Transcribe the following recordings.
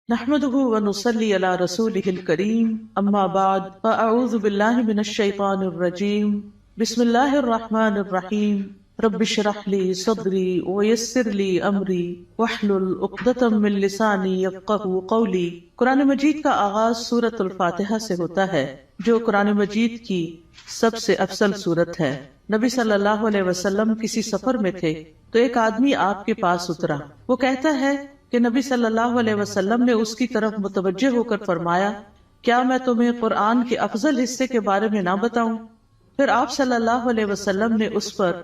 نحمده ونصلي على رسوله الكريم اما بعد فاعوذ بالله من الشيطان الرجيم بسم الله الرحمن الرحيم رب اشرح لي صدري ويسر لي امري واحلل عقدة من لساني يفقهوا قولي۔ قرآن مجید کا آغاز سورۃ الفاتحہ سے ہوتا ہے جو قرآن مجید کی سب سے افضل سورت ہے۔ نبی صلی اللہ علیہ وسلم کسی سفر میں تھے تو ایک آدمی آپ کے پاس اترا۔ وہ کہتا ہے کہ نبی صلی اللہ علیہ وسلم نے اس کی طرف متوجہ ہو کر فرمایا، کیا میں تمہیں قرآن کے افضل حصے کے بارے میں نہ بتاؤں؟ پھر آپ صلی اللہ علیہ وسلم نے اس پر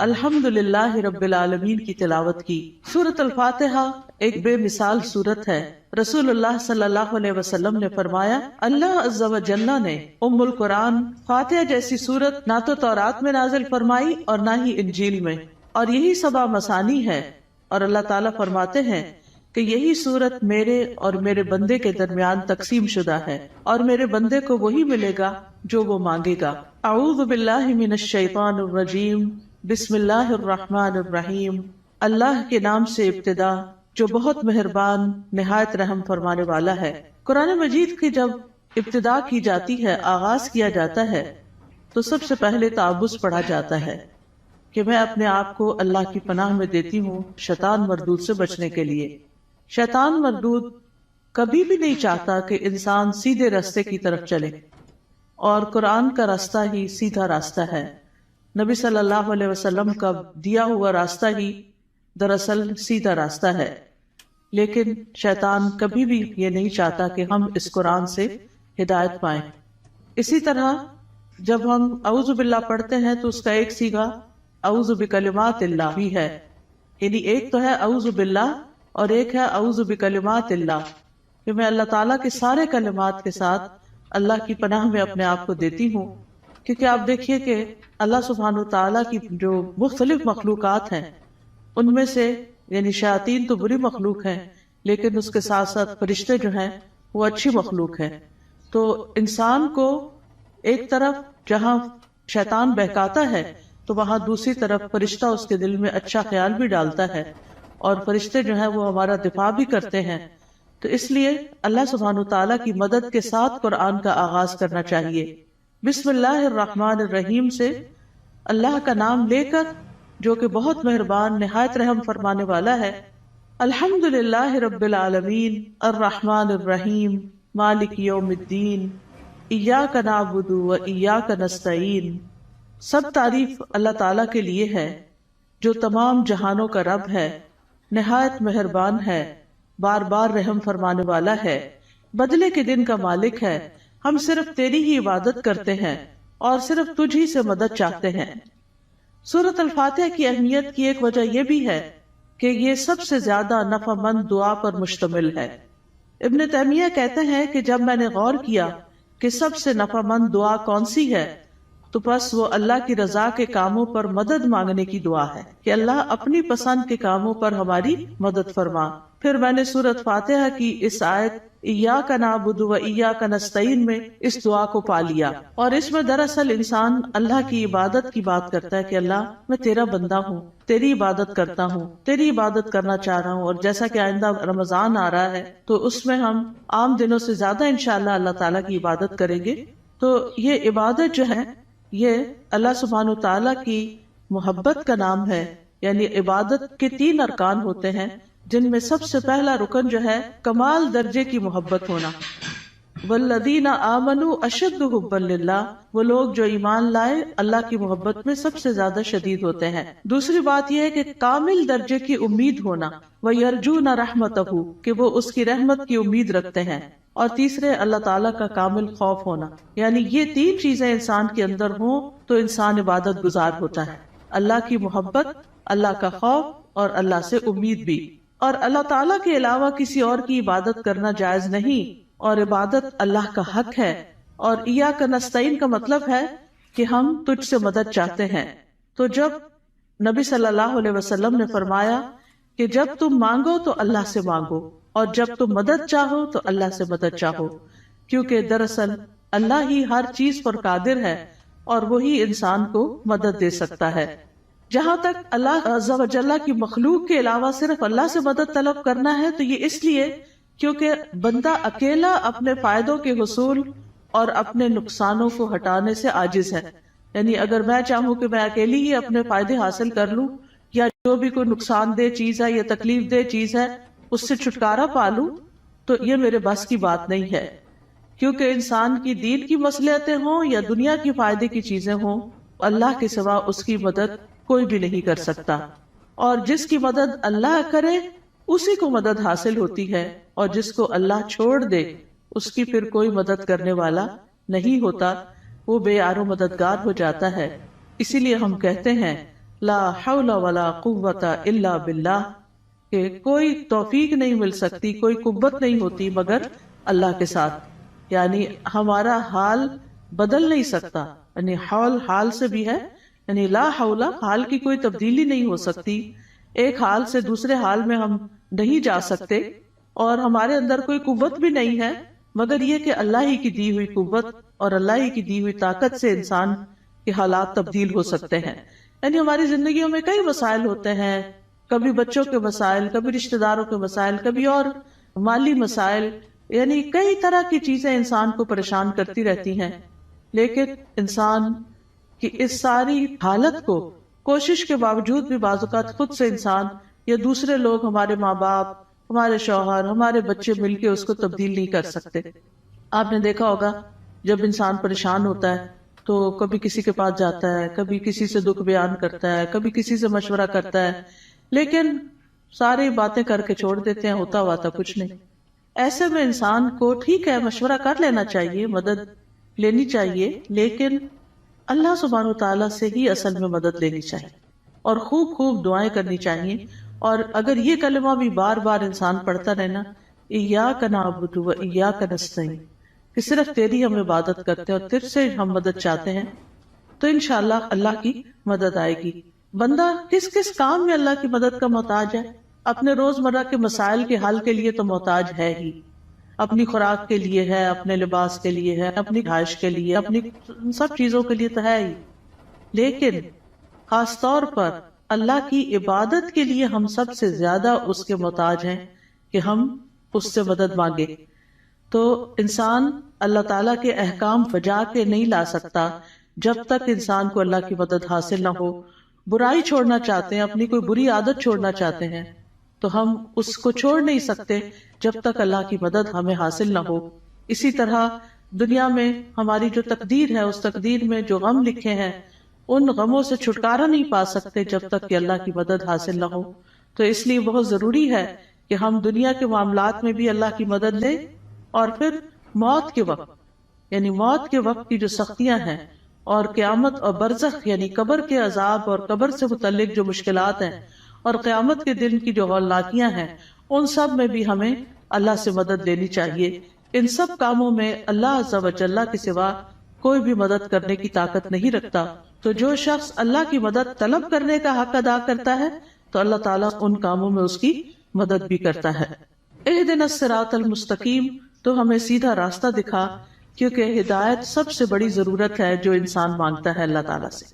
الحمدللہ رب العالمین کی تلاوت کی۔ سورۃ الفاتحہ ایک بے مثال سورت ہے۔ رسول اللہ صلی اللہ علیہ وسلم نے فرمایا، اللہ عز و جل نے ام القرآن فاتحہ جیسی سورت نہ تو تورات میں نازل فرمائی اور نہ ہی انجیل میں، اور یہی سبع مثانی ہے۔ اور اللہ تعالیٰ فرماتے ہیں کہ یہی سورت میرے اور میرے بندے کے درمیان تقسیم شدہ ہے، اور میرے بندے کو وہی ملے گا جو وہ مانگے گا۔ اعوذ باللہ من الشیطان الرجیم بسم اللہ الرحمن الرحیم۔ اللہ کے نام سے ابتدا جو بہت مہربان نہایت رحم فرمانے والا ہے۔ قرآن مجید کی جب ابتدا کی جاتی ہے، آغاز کیا جاتا ہے، تو سب سے پہلے تعوذ پڑھا جاتا ہے کہ میں اپنے آپ کو اللہ کی پناہ میں دیتی ہوں شیطان مردود سے بچنے کے لیے۔ شیطان مردود کبھی بھی نہیں چاہتا کہ انسان سیدھے راستے کی طرف چلے، اور قرآن کا راستہ ہی سیدھا راستہ ہے۔ نبی صلی اللہ علیہ وسلم کا دیا ہوا راستہ ہی دراصل سیدھا راستہ ہے، لیکن شیطان کبھی بھی یہ نہیں چاہتا کہ ہم اس قرآن سے ہدایت پائیں۔ اسی طرح جب ہم اعوذ باللہ پڑھتے ہیں تو اس کا ایک صیغہ اعوذ بکلمات اللہ بھی ہے، یعنی ایک تو ہے اعوذ باللہ اور ایک ہے اعوذ بکلمات اللہ، کہ میں اللہ تعالیٰ کے سارے کلمات کے ساتھ اللہ کی پناہ میں اپنے آپ کو دیتی ہوں۔ کیونکہ آپ دیکھیے کہ اللہ سبحانہ تعالیٰ کی جو مختلف مخلوقات ہیں ان میں سے یعنی شیاطین تو بری مخلوق ہیں، لیکن اس کے ساتھ ساتھ فرشتے جو ہیں وہ اچھی مخلوق ہیں۔ تو انسان کو ایک طرف جہاں شیطان بہکاتا ہے تو وہاں دوسری طرف فرشتہ اس کے دل میں اچھا خیال بھی ڈالتا ہے، اور فرشتے جو ہیں وہ ہمارا دفاع بھی کرتے ہیں۔ تو اس لیے اللہ سبحانہ تعالیٰ کی مدد کے ساتھ قرآن کا آغاز کرنا چاہیے۔ بسم اللہ الرحمن الرحیم سے اللہ کا نام لے کر جو کہ بہت مہربان نہایت رحم فرمانے والا ہے۔ الحمدللہ رب العالمین الرحمن الرحیم مالک یوم الدین ایاک نعبد و ایاک نستعین۔ سب تعریف اللہ تعالیٰ کے لیے ہے جو تمام جہانوں کا رب ہے، نہایت مہربان ہے، بار بار رحم فرمانے والا ہے، بدلے کے دن کا مالک ہے۔ ہم صرف تیری ہی عبادت کرتے ہیں اور صرف تجھ ہی سے مدد چاہتے ہیں۔ سورۃ الفاتحہ کی اہمیت کی ایک وجہ یہ بھی ہے کہ یہ سب سے زیادہ نفع مند دعا پر مشتمل ہے۔ ابن تیمیہ کہتے ہیں کہ جب میں نے غور کیا کہ سب سے نفع مند دعا کون سی ہے تو بس وہ اللہ کی رضا کے کاموں پر مدد مانگنے کی دعا ہے کہ اللہ اپنی پسند کے کاموں پر ہماری مدد فرما۔ پھر میں نے سورۃ فاتحہ کی اس آیت ایاک نعبد و ایاک نستعین میں اس دعا کو پا لیا، اور اس میں دراصل انسان اللہ کی عبادت کی بات کرتا ہے کہ اللہ میں تیرا بندہ ہوں، تیری عبادت کرتا ہوں، تیری عبادت کرنا چاہ رہا ہوں۔ اور جیسا کہ آئندہ رمضان آ رہا ہے تو اس میں ہم عام دنوں سے زیادہ انشاءاللہ اللہ تعالیٰ کی عبادت کریں گے۔ تو یہ عبادت جو ہے یہ اللہ سبحانہ تعالیٰ کی محبت کا نام ہے، یعنی عبادت کے 3 ارکان ہوتے ہیں، جن میں سب سے پہلا رکن جو ہے کمال درجے کی محبت ہونا۔ والذین آمنوا اشد حبا للہ، وہ لوگ جو ایمان لائے اللہ کی محبت میں سب سے زیادہ شدید ہوتے ہیں۔ دوسری بات یہ ہے کہ کامل درجے کی امید ہونا، وَيَرْجُونَ رَحْمَتَهُ، کہ وہ اس کی رحمت کی امید رکھتے ہیں۔ اور تیسرے اللہ تعالیٰ کا کامل خوف ہونا، یعنی یہ 3 چیزیں انسان کے اندر ہوں تو انسان عبادت گزار ہوتا ہے۔ اللہ کی محبت، اللہ کا خوف اور اللہ سے امید بھی۔ اور اللہ تعالیٰ کے علاوہ کسی اور کی عبادت کرنا جائز نہیں، اور عبادت اللہ کا حق ہے۔ اور ایاک نستعین کا مطلب ہے کہ ہم تجھ سے مدد چاہتے ہیں۔ تو جب نبی صلی اللہ علیہ وسلم نے فرمایا کہ جب تم مانگو تو اللہ سے مانگو، اور جب تم مدد چاہو تو اللہ سے مدد چاہو، کیونکہ دراصل اللہ ہی ہر چیز پر قادر ہے اور وہی انسان کو مدد دے سکتا ہے۔ جہاں تک اللہ عز و جل کی مخلوق کے علاوہ صرف اللہ سے مدد طلب کرنا ہے تو یہ اس لیے کیونکہ بندہ اکیلا اپنے فائدوں کے حصول اور اپنے نقصانوں کو ہٹانے سے عاجز ہے. یعنی اگر میں چاہوں کہ میں اکیلی ہی اپنے فائدے حاصل کر لوں یا جو بھی کوئی نقصان دہ چیز ہے یا تکلیف دہ چیز ہے اس سے چھٹکارا پا لوں تو یہ میرے بس کی بات نہیں ہے. کیونکہ انسان کی دین کی مصلحتیں ہوں یا دنیا کی فائدے کی چیزیں ہوں، اللہ کے سوا اس کی مدد کوئی بھی نہیں کر سکتا. اور جس کی مدد اللہ کرے اسی کو مدد حاصل ہوتی ہے، اور جس کو اللہ چھوڑ دے اس کی پھر کوئی مدد کرنے والا نہیں ہوتا، وہ بے یار و مددگار ہو جاتا ہے. اسی لیے ہم کہتے ہیں لا حول ولا قوت الا باللہ، کہ کوئی توفیق نہیں مل سکتی، کوئی قوت نہیں ہوتی مگر اللہ کے ساتھ. یعنی ہمارا حال بدل نہیں سکتا، یعنی حال سے بھی ہے، یعنی لا حول، حال کی کوئی تبدیلی نہیں ہو سکتی، ایک حال سے دوسرے حال میں ہم نہیں جا سکتے، اور ہمارے اندر کوئی قوت بھی نہیں ہے مگر یہ کہ اللہ ہی کی دی ہوئی قوت اور اللہ ہی کی دی ہوئی طاقت سے انسان کے حالات تبدیل ہو سکتے ہیں. یعنی ہماری زندگیوں میں کئی مسائل ہوتے ہیں، کبھی بچوں کے مسائل، کبھی رشتہ داروں کے مسائل، کبھی اور مالی مسائل، یعنی کئی طرح کی چیزیں انسان کو پریشان کرتی رہتی ہیں. لیکن انسان کی اس ساری حالت کو کوشش کے باوجود بھی بعض اوقات خود سے انسان یا دوسرے لوگ، ہمارے ماں باپ، ہمارے شوہر، ہمارے بچے مل کے اس کو تبدیل نہیں کر سکتے. آپ نے دیکھا ہوگا جب انسان پریشان ہوتا ہے تو کبھی کسی کے پاس جاتا ہے، کبھی کسی سے دکھ بیان کرتا ہے، کبھی کسی سے مشورہ کرتا ہے، لیکن ساری باتیں کر کے چھوڑ دیتے ہیں، ہوتا ہوا تھا کچھ نہیں. ایسے میں انسان کو ٹھیک ہے مشورہ کر لینا چاہیے، مدد لینی چاہیے، لیکن اللہ سبحانہ وتعالیٰ سے ہی اصل میں مدد لینی چاہیے اور خوب خوب دعائیں کرنی چاہیے. اور اگر یہ کلمہ بھی بار بار انسان پڑھتا رہے نا، ایاک نعبد و ایاک نستعین، کہ صرف تیری ہم عبادت کرتے ہیں اور تجھ سے ہم مدد چاہتے ہیں، تو انشاءاللہ اللہ کی مدد آئے گی. بندہ کس کس کام میں اللہ کی مدد کا محتاج ہے؟ اپنے روزمرہ کے مسائل کے حل کے لیے تو محتاج ہے ہی، اپنی خوراک کے لیے ہے، اپنے لباس کے لیے ہے، اپنی رہائش کے لیے، اپنی سب چیزوں کے لیے تو ہے ہی. لیکن خاص طور پر اللہ کی عبادت کے لیے ہم سب سے زیادہ اس کے محتاج ہیں کہ ہم اس سے مدد مانگے. تو انسان اللہ تعالیٰ کے احکام بجا کے نہیں لا سکتا جب تک انسان کو اللہ کی مدد حاصل نہ ہو. برائی چھوڑنا چاہتے ہیں، اپنی کوئی بری عادت چھوڑنا چاہتے ہیں، تو ہم اس کو چھوڑ نہیں سکتے جب تک اللہ کی مدد ہمیں حاصل نہ ہو. اسی طرح دنیا میں ہماری جو تقدیر ہے، اس تقدیر میں جو غم لکھے ہیں، ان غموں سے چھٹکارا نہیں پا سکتے جب تک کہ اللہ کی مدد حاصل نہ ہو. تو اس لیے بہت ضروری ہے کہ ہم دنیا کے معاملات میں بھی اللہ کی مدد لیں، اور پھر موت کے وقت، یعنی موت کے وقت کی جو سختیاں ہیں، اور قیامت اور برزخ یعنی قبر کے عذاب اور قبر سے متعلق جو مشکلات ہیں، اور قیامت کے دن کی جو ہولناکیاں ہیں، ان سب میں بھی ہمیں اللہ سے مدد لینی چاہیے. ان سب کاموں میں اللہ عز و جل کے سوا کوئی بھی مدد کرنے کی طاقت نہیں رکھتا. تو جو شخص اللہ کی مدد طلب کرنے کا حق ادا کرتا ہے تو اللہ تعالیٰ ان کاموں میں اس کی مدد بھی کرتا ہے. اہدنا الصراط المستقیم، تو ہمیں سیدھا راستہ دکھا، کیونکہ ہدایت سب سے بڑی ضرورت ہے جو انسان مانگتا ہے اللہ تعالیٰ سے.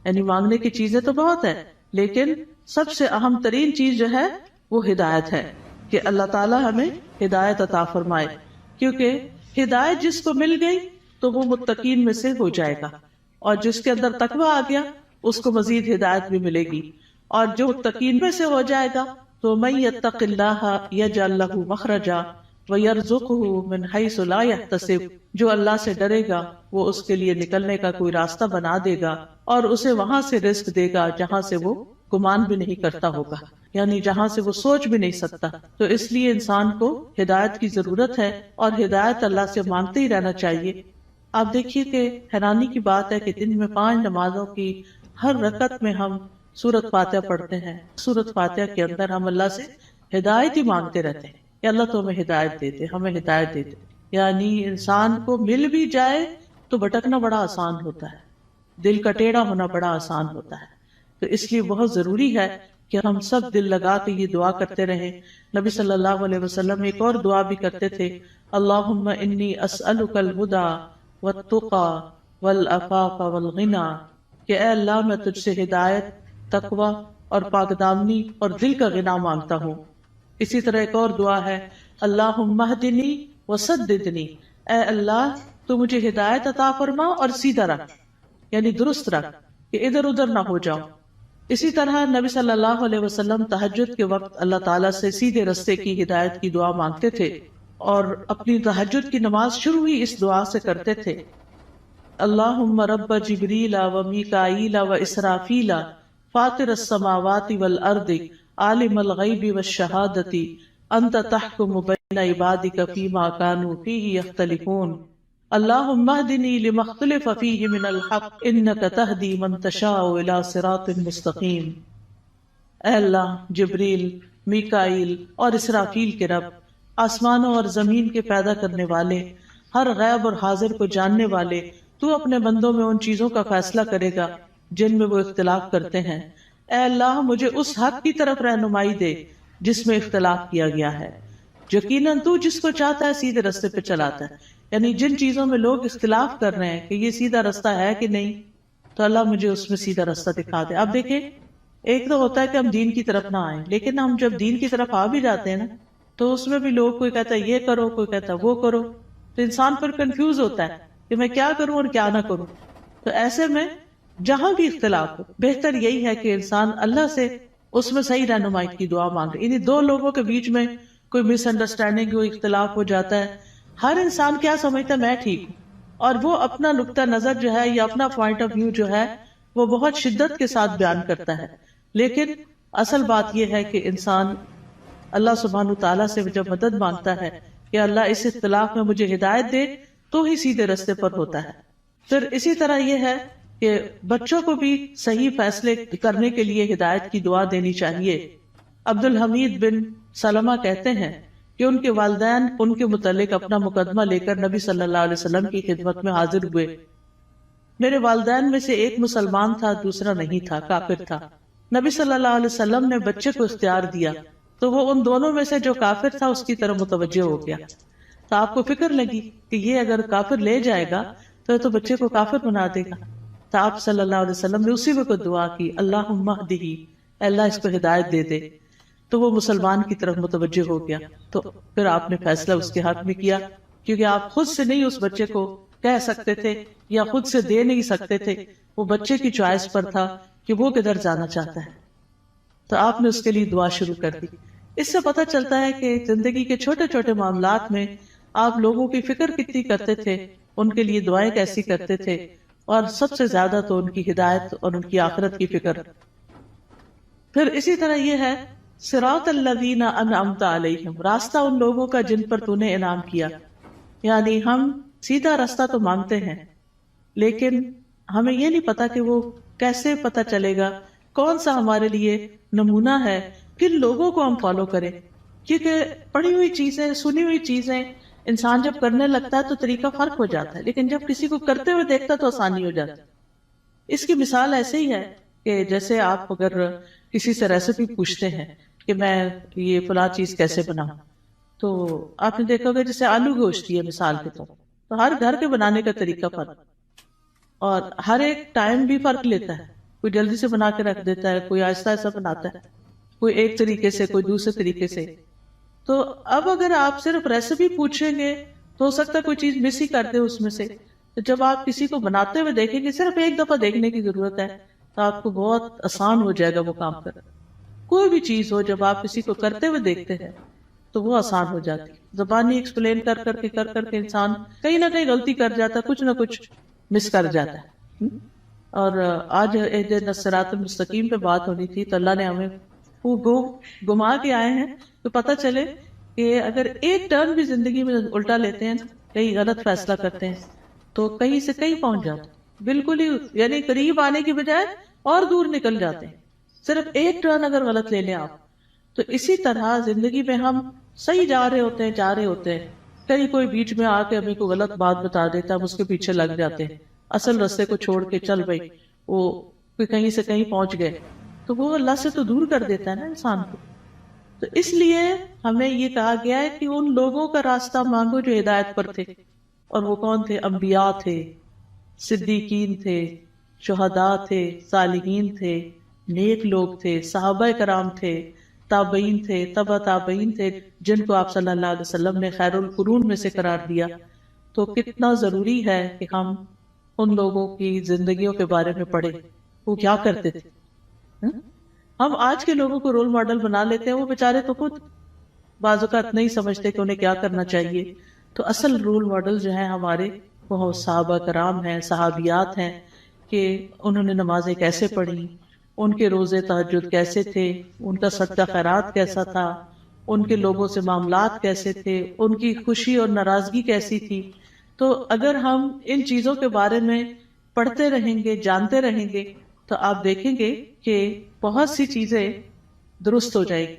یعنی مانگنے کی چیزیں تو بہت ہیں، لیکن سب سے اہم ترین چیز جو ہے وہ ہدایت ہے، کہ اللہ تعالیٰ ہمیں ہدایت عطا فرمائے. کیونکہ ہدایت جس کو مل گئی تو وہ متقین میں سے ہو جائے گا، اور جس کے اندر تقویٰ آ گیا اس کو مزید ہدایت بھی ملے گی. اور جو متقین میں سے ہو جائے گا تو من یتق اللہ یجعل لہ مخرجا ویرزقہ من حیث لا یحتسب، جو اللہ سے ڈرے گا وہ اس کے لیے نکلنے کا کوئی راستہ بنا دے گا اور اسے وہاں سے رزق دے گا جہاں سے وہ گمان بھی نہیں کرتا ہوگا، یعنی جہاں سے وہ سوچ بھی نہیں سکتا. تو اس لیے انسان کو ہدایت کی ضرورت ہے اور ہدایت اللہ سے مانگتے ہی رہنا چاہیے. آپ دیکھیے کہ حیرانی کی بات ہے کہ دن میں 5 نمازوں کی ہر رکعت میں ہم سورۃ فاتحہ پڑھتے ہیں. سورۃ فاتحہ کے اندر ہم اللہ سے ہدایت ہی مانگتے رہتے ہیں کہ اللہ تو ہمیں ہدایت دے دے، ہمیں ہدایت دے دے. یعنی انسان کو مل بھی جائے تو بھٹکنا بڑا آسان ہوتا ہے، دل کا ٹیڑھا ہونا بڑا آسان ہوتا ہے. تو اس لیے بہت ضروری ہے کہ ہم سب دل لگا کے یہ دعا کرتے رہیں. نبی صلی اللہ علیہ وسلم ایک اور دعا بھی کرتے تھے، اللہم انی اسألک الہدی والتقی والعفاف والغنی، کہ اے اللہ میں تجھ سے ہدایت، تقوی اور پاک دامنی اور دل کا غنا مانگتا ہوں. اسی طرح ایک اور دعا ہے، اللہم اہدنی وسددنی، اے اللہ تو مجھے ہدایت عطا فرما اور سیدھا رکھ، یعنی درست رکھ کہ ادھر ادھر نہ ہو جاؤ۔ اسی طرح نبی صلی اللہ علیہ وسلم تہجد کے وقت اللہ تعالیٰ سے سیدھے رستے کی ہدایت کی دعا مانگتے تھے، اور اپنی تہجد کی نماز شروع ہی اس دعا سے کرتے تھے، اللہم رب جبریل و میکائیل و اسرافیل فاطر السماوات والارض عالم الغیب والشہادۃ انت تحکم بین عبادک فیما کانوا فیہ یختلفون اللہم اہدنی لما اختلف فیہ من الحق انک تہدی من تشاء الی صراط مستقیم۔ اے اللہ، جبریل، میکائیل اور اسرافیل کے رب، آسمانوں اور زمین کے پیدا کرنے والے، ہر غیب اور حاضر کو جاننے والے، تو اپنے بندوں میں ان چیزوں کا فیصلہ کرے گا جن میں وہ اختلاف کرتے ہیں۔ اے اللہ، مجھے اس حق کی طرف رہنمائی دے جس میں اختلاف کیا گیا ہے، یقیناً تو جس کو چاہتا ہے سیدھے رستے پہ چلاتا ہے۔ یعنی جن چیزوں میں لوگ اختلاف کر رہے ہیں کہ یہ سیدھا رستہ ہے کہ نہیں، تو اللہ مجھے اس میں سیدھا رستہ دکھا دے۔ اب دیکھیں، ایک تو ہوتا ہے کہ ہم دین کی طرف نہ آئیں، لیکن ہم جب دین کی طرف آ بھی جاتے ہیں نا، تو اس میں بھی لوگ، کوئی کہتا ہے یہ کرو، کوئی کہتا ہے وہ کرو، تو انسان پھر کنفیوز ہوتا ہے کہ میں کیا کروں اور کیا نہ کروں۔ تو ایسے میں جہاں بھی اختلاف ہو، بہتر یہی ہے کہ انسان اللہ سے اس میں صحیح رہنمائی کی دعا مانگے۔ یعنی دو لوگوں کے بیچ میں کوئی مس انڈرسٹینڈنگ، کوئی اختلاف ہو جاتا ہے، ہر انسان کیا سمجھتا ہے میں ٹھیک ہوں، اور وہ اپنا نقطہ نظر جو ہے یا اپنا پوائنٹ آف ویو جو ہے وہ بہت شدت کے ساتھ بیان کرتا ہے، لیکن اصل بات یہ ہے کہ انسان اللہ سبحانہ تعالیٰ سے جب مدد مانگتا ہے کہ اللہ اس اختلاف میں مجھے ہدایت دے، تو ہی سیدھے رستے پر ہوتا ہے۔ پھر اسی طرح یہ ہے کہ بچوں کو بھی صحیح فیصلے کرنے کے لیے ہدایت کی دعا دینی چاہیے۔ عبد الحمید بن سلمہ کہتے ہیں کہ ان کے والدین ان کے متعلق اپنا مقدمہ لے کر نبی صلی اللہ علیہ وسلم کی خدمت میں حاضر ہوئے۔ میرے والدین میں سے ایک مسلمان تھا، دوسرا نہیں تھا، کافر تھا۔ نبی صلی اللہ علیہ وسلم نے بچے کو اختیار دیا تو وہ ان دونوں میں سے جو کافر تھا اس کی طرف متوجہ ہو گیا۔ تو آپ کو فکر لگی کہ یہ اگر کافر لے جائے گا تو بچے کو کافر بنا دے گا۔ تو آپ صلی اللہ علیہ وسلم نے اسی وقت دعا کی، اللہم اہدہ، اللہ اس کو ہدایت دے دے۔ تو وہ مسلمان کی طرف متوجہ ہو گیا۔ تو پھر آپ نے فیصلہ اس کے حق میں کیا، کیونکہ آپ خود سے نہیں اس بچے کو کہہ سکتے تھے یا خود سے دے نہیں سکتے تھے، وہ بچے کی چوائس پر تھا کہ وہ کدھر جانا چاہتا ہے۔ تو آپ نے اس کے لیے دعا شروع کر دی۔ اس سے پتہ چلتا ہے کہ زندگی کے چھوٹے چھوٹے معاملات میں آپ لوگوں کی فکر کتنی کرتے تھے، ان کے لیے دعائیں کیسی کرتے تھے، اور سب سے زیادہ تو ان کی ہدایت اور ان کی آخرت کی فکر۔ پھر اسی طرح یہ ہے صراط الذین انعمت علیہم، راستہ ان لوگوں کا جن پر تو نے انعام کیا۔ یعنی ہم سیدھا راستہ تو مانگتے ہیں، لیکن ہمیں یہ نہیں پتا کہ وہ کیسے پتا چلے گا، کون سا ہمارے لیے نمونہ ہے، کن لوگوں کو ہم فالو کریں۔ کیونکہ پڑھی ہوئی چیزیں، سنی ہوئی چیزیں انسان جب کرنے لگتا ہے تو طریقہ فرق ہو جاتا ہے، لیکن جب کسی کو کرتے ہوئے دیکھتا ہے تو آسانی ہو جاتی ہے۔ اس کی مثال ایسے ہی ہے کہ جیسے آپ اگر کسی سے ریسیپی پوچھتے ہیں کہ میں یہ فلاں چیز کیسے بناؤں، تو آپ نے دیکھا ہوگا جیسے آلو گوشت ہے مثال کے طور، تو ہر گھر کے بنانے کا طریقہ فرق، اور ہر ایک ٹائم بھی فرق لیتا ہے۔ کوئی جلدی سے بنا کے رکھ دیتا ہے، کوئی آہستہ آہستہ بناتا ہے، کوئی ایک طریقے سے، کوئی دوسرے طریقے سے۔ تو اب اگر آپ صرف ریسیپی پوچھیں گے تو ہو سکتا ہے کوئی چیز مس ہی کر دے اس میں سے۔ تو جب آپ کسی کو بناتے ہوئے دیکھیں گے، صرف ایک دفعہ دیکھنے کی ضرورت ہے، تو آپ کو بہت آسان ہو جائے گا وہ کام کرنا۔ کوئی بھی چیز ہو، جب آپ کسی کو کرتے ہوئے دیکھتے ہیں تو وہ آسان ہو جاتی۔ زبانی ایکسپلین کر کر کے انسان کہیں نہ کہیں غلطی کر جاتا ہے، کچھ نہ کچھ مس کر جاتا ہے۔ اور آج اہدنا الصراط المستقیم پہ بات ہونی تھی، تو اللہ نے ہمیں وہ گما کے آئے ہیں تو پتہ چلے کہ اگر ایک ٹرن بھی زندگی میں الٹا لیتے ہیں، کہیں غلط فیصلہ کرتے ہیں، تو کہیں سے کہیں پہنچ جاتے ہیں، بالکل ہی یعنی قریب آنے کی بجائے اور دور نکل جاتے ہیں، صرف ایک ٹرن اگر غلط لے لیں آپ۔ تو اسی طرح زندگی میں ہم صحیح جا رہے ہوتے ہیں، کہیں کوئی بیچ میں آ کے ہمیں کوئی غلط بات بتا دیتا ہے، ہم اس کے پیچھے لگ جاتے ہیں، اصل راستے کو چھوڑ کے چل بھائی وہ کہیں سے کہیں پہنچ گئے، تو وہ اللہ سے تو دور کر دیتا ہے نا انسان کو۔ تو اس لیے ہمیں یہ کہا گیا ہے کہ ان لوگوں کا راستہ مانگو جو ہدایت پر تھے، اور وہ کون تھے؟ انبیاء تھے، صدیقین تھے، شہداء تھے، صالحین تھے، نیک لوگ تھے، صحابہ کرام تھے، تابعین تھے، تبع تابعین تھے، جن کو آپ صلی اللہ علیہ وسلم نے خیر القرون میں سے قرار دیا. تو کتنا ضروری ہے کہ ہم ان لوگوں کی زندگیوں کے بارے میں پڑھیں، وہ کیا کرتے تھے. ہم آج کے لوگوں کو رول ماڈل بنا لیتے ہیں، وہ بیچارے تو خود بعض اوقات نہیں سمجھتے کہ انہیں کیا کرنا چاہیے. تو اصل رول ماڈل جو ہیں ہمارے وہ صحابہ کرام ہیں، صحابیات ہیں، کہ انہوں نے نمازیں کیسے پڑھی، ان کے روزے تہجد کیسے تھے، ان کا صدقہ خیرات کیسا تھا، ان کے لوگوں سے معاملات کیسے تھے، ان کی خوشی اور ناراضگی کیسی تھی. تو اگر ہم ان چیزوں کے بارے میں پڑھتے رہیں گے، جانتے رہیں گے، تو آپ دیکھیں گے کہ بہت سی چیزیں درست ہو جائیں گی.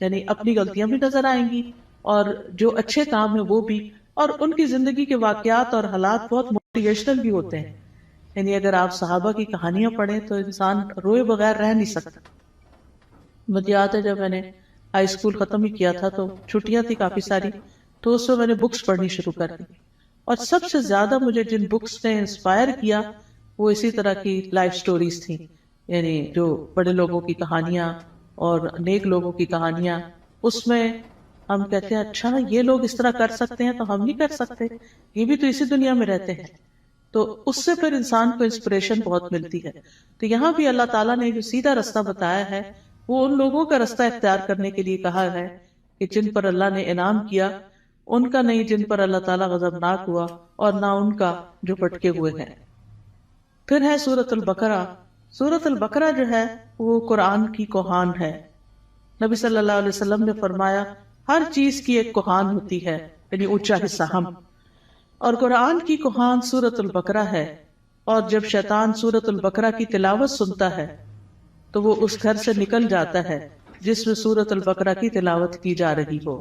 یعنی اپنی غلطیاں بھی نظر آئیں گی اور جو اچھے کام ہیں وہ بھی. اور ان کی زندگی کے واقعات اور حالات بہت موٹیویشنل بھی ہوتے ہیں. یعنی اگر آپ صحابہ کی کہانیاں پڑھیں تو انسان روئے بغیر رہ نہیں سکتا. مجھے یاد ہے جب میں نے ہائی اسکول ختم ہی کیا تھا تو چھٹیاں تھی کافی ساری، تو اس میں میں نے بکس پڑھنی شروع کر دی. اور سب سے زیادہ مجھے جن بکس نے انسپائر کیا وہ اسی طرح کی لائف سٹوریز تھیں. یعنی جو بڑے لوگوں کی کہانیاں اور نیک لوگوں کی کہانیاں. اس میں ہم کہتے ہیں اچھا یہ لوگ اس طرح کر سکتے ہیں تو ہم نہیں کر سکتے، یہ بھی تو اسی دنیا میں رہتے ہیں. تو اس سے پھر انسان کو انسپریشن بہت ملتی ہے. تو یہاں بھی اللہ تعالیٰ نے جو سیدھا رستہ بتایا ہے وہ ان لوگوں کا رستہ اختیار کرنے کے لیے کہا ہے کہ جن پر اللہ نے انعام کیا، ان کا نہیں جن پر اللہ تعالیٰ غضبناک ہوا، اور نہ ان کا جو بھٹکے ہوئے ہیں. پھر ہے سورۃ البقرہ. سورۃ البقرہ جو ہے وہ قرآن کی کوہان ہے. نبی صلی اللہ علیہ وسلم نے فرمایا ہر چیز کی ایک کوہان ہوتی ہے، یعنی اونچا حصہ ہم، اور قرآن کی کوہان سورۃ البقرہ ہے. اور جب شیطان سورۃ البقرہ کی تلاوت سنتا ہے تو وہ اس گھر سے نکل جاتا ہے جس میں سورۃ البقرہ کی تلاوت کی جا رہی ہو.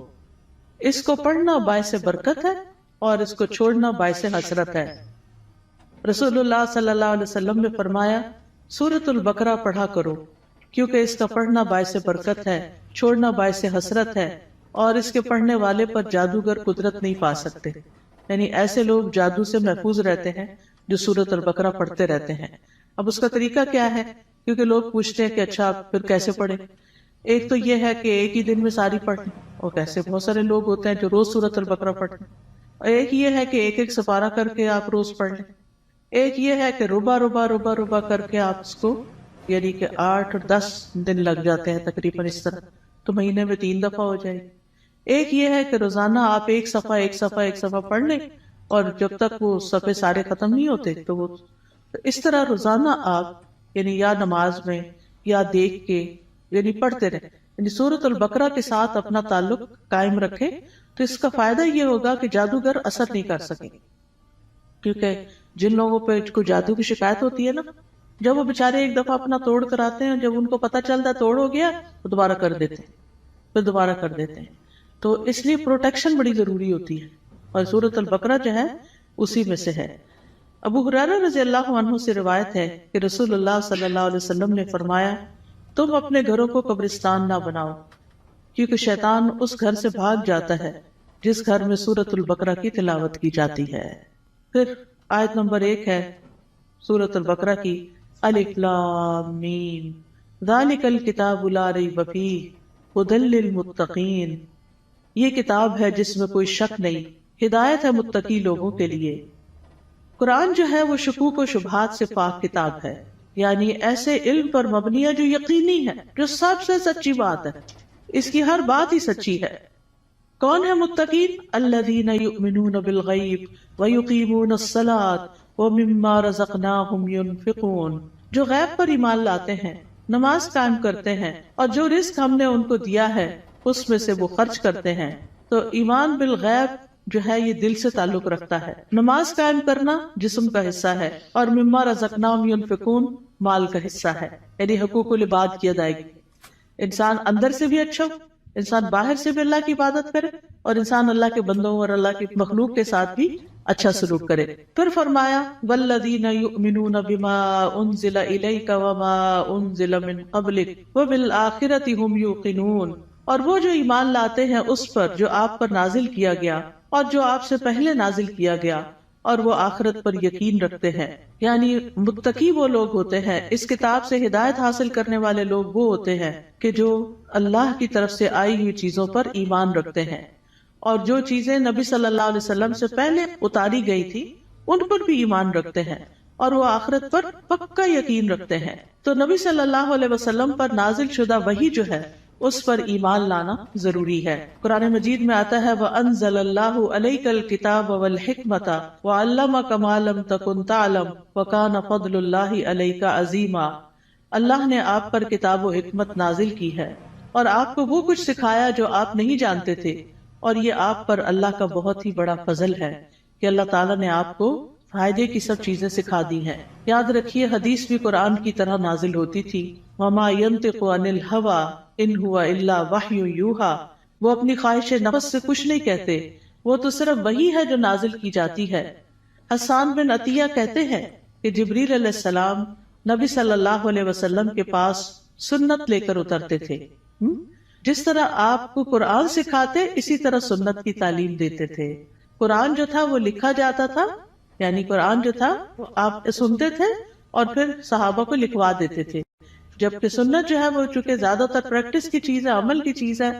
اس کو پڑھنا باعث برکت ہے اور اس کو چھوڑنا باعث حسرت ہے. رسول اللہ صلی اللہ علیہ وسلم نے فرمایا سورۃ البقرہ پڑھا کرو، کیونکہ اس کا پڑھنا باعث برکت ہے، چھوڑنا باعث حسرت ہے، اور اس کے پڑھنے والے پر جادوگر قدرت نہیں پا سکتے. یعنی ایسے لوگ جادو سے محفوظ رہتے ہیں جو سورۃ البقرہ پڑھتے رہتے ہیں. اب اس کا طریقہ کیا ہے؟ کیونکہ لوگ پوچھتے ہیں کہ اچھا پھر کیسے پڑھیں. ایک تو یہ ہے کہ ایک ہی دن میں ساری پڑھ لیں، اور کیسے بہت سارے لوگ ہوتے ہیں جو روز سورۃ البقرہ پڑھتے ہیں. اور ایک یہ ہے کہ ایک ایک سپارہ کر کے آپ روز پڑھ لیں. ایک یہ ہے کہ ربع ربع ربع ربع کر کے آپ اس کو، یعنی کہ 8 اور 10 دن لگ جاتے ہیں تقریباً اس طرح، تو مہینے میں 3 دفعہ ہو جائے گی. ایک یہ ہے کہ روزانہ آپ ایک صفحہ پڑھ لیں، اور جب تک وہ صفحے سارے ختم نہیں ہوتے تو وہ اس طرح روزانہ آپ یعنی یا نماز میں یا دیکھ کے یعنی پڑھتے رہیں. یعنی سورۃ البقرہ کے ساتھ اپنا تعلق قائم رکھے تو اس کا فائدہ یہ ہوگا کہ جادوگر اثر نہیں کر سکیں. کیونکہ جن لوگوں پہ کوئی جادو کی شکایت ہوتی ہے نا، جب وہ بےچارے ایک دفعہ اپنا توڑ کر آتے ہیں، جب ان کو پتہ چلتا ہے توڑ ہو گیا تو دوبارہ کر دیتے ہیں، پھر دوبارہ کر دیتے ہیں. تو اس لیے پروٹیکشن بڑی ضروری ہوتی ہے، اور سورۃ البقرہ جو ہے اسی میں سے ہے. ابو ہریرہ رضی اللہ عنہ سے روایت ہے کہ رسول اللہ صلی اللہ علیہ وسلم نے فرمایا تم اپنے گھروں کو قبرستان نہ بناؤ، کیونکہ شیطان اس گھر سے بھاگ جاتا ہے جس گھر میں سورۃ البقرہ کی تلاوت کی جاتی ہے. پھر آیت نمبر 1 ہے سورۃ البقرہ کی، الف لام میم ذالک الکتاب لا ریب فیہ ھدی للمتقین. یہ کتاب ہے جس میں کوئی شک نہیں، ہدایت ہے متقی لوگوں کے لیے. قرآن جو ہے وہ شکوک و شبہات سے پاک کتاب ہے، یعنی ایسے علم پر مبنی ہے جو یقینی ہے، جو سب سے سچی بات ہے، اس کی ہر بات ہی سچی ہے. کون ہے متقین؟ الذین یؤمنون بالغیب ویقیمون الصلاۃ ومما رزقناہم ینفقون. جو غیب پر ایمان لاتے ہیں، نماز قائم کرتے ہیں، اور جو رزق ہم نے ان کو دیا ہے اس میں سے وہ خرچ کرتے ہیں. تو ایمان بالغیب جو ہے یہ دل سے تعلق رکھتا ہے. نماز قائم کرنا جسم کا حصہ ہے، اور مما رزقناہم ینفقون مال کا حصہ ہے، یعنی حقوق العباد کی ادائیگی. انسان اندر سے بھی اچھا ہو، انسان باہر سے بھی اللہ کی عبادت کرے، اور انسان اللہ کے بندوں اور اللہ کی مخلوق کے ساتھ بھی اچھا سلوک کرے. پھر فرمایا والذین یؤمنون بما انزل الیک وما انزل من قبلک وبالآخرۃ ھم یوقنون. اور وہ جو ایمان لاتے ہیں اس پر جو آپ پر نازل کیا گیا اور جو آپ سے پہلے نازل کیا گیا، اور وہ آخرت پر یقین رکھتے ہیں. یعنی متقی وہ لوگ ہوتے ہیں، اس کتاب سے ہدایت حاصل کرنے والے لوگ وہ ہوتے ہیں کہ جو اللہ کی طرف سے آئی ہوئی چیزوں پر ایمان رکھتے ہیں، اور جو چیزیں نبی صلی اللہ علیہ وسلم سے پہلے اتاری گئی تھی ان پر بھی ایمان رکھتے ہیں، اور وہ آخرت پر پکا یقین رکھتے ہیں. تو نبی صلی اللہ علیہ وسلم پر نازل شدہ وحی جو ہے اس پر ایمان لانا ضروری ہے. قرآن مجید میں آتا ہے وَأَنزَلَ اللَّهُ عَلَيْكَ الْكِتَابَ وَالْحِكْمَةَ وَعَلَّمَكَ مَا لَمْ تَكُنْ تَعْلَمْ وَكَانَ فَضْلُ اللَّهِ عَلَيْكَ عَظِيمًا. اللہ نے آپ پر کتاب و حکمت نازل کی ہے اور آپ کو وہ کچھ سکھایا جو آپ نہیں جانتے تھے، اور یہ آپ پر اللہ کا بہت ہی بڑا فضل ہے کہ اللہ تعالیٰ نے آپ کو فائدے کی سب چیزیں سکھا دی ہیں. یاد رکھیے حدیث بھی قرآن کی طرح نازل ہوتی تھی. وما ينطق عن الهوى ان هو الا وحی یوحى. وہ اپنی خواہش نفس سے کچھ نہیں کہتے، وہ تو صرف وہی ہے جو نازل کی جاتی ہے. حسان بن عطیہ کہتے ہیں کہ جبریل علیہ السلام نبی صلی اللہ علیہ وسلم کے پاس سنت لے کر اترتے تھے. جس طرح آپ کو قرآن سکھاتے اسی طرح سنت کی تعلیم دیتے تھے. قرآن جو تھا وہ لکھا جاتا تھا، یعنی قرآن جو تھا وہ آپ سنتے تھے اور پھر صحابہ کو لکھوا دیتے تھے، جبکہ سنت جو ہے وہ چونکہ زیادہ تر پریکٹس کی چیز ہے، عمل کی چیز ہے،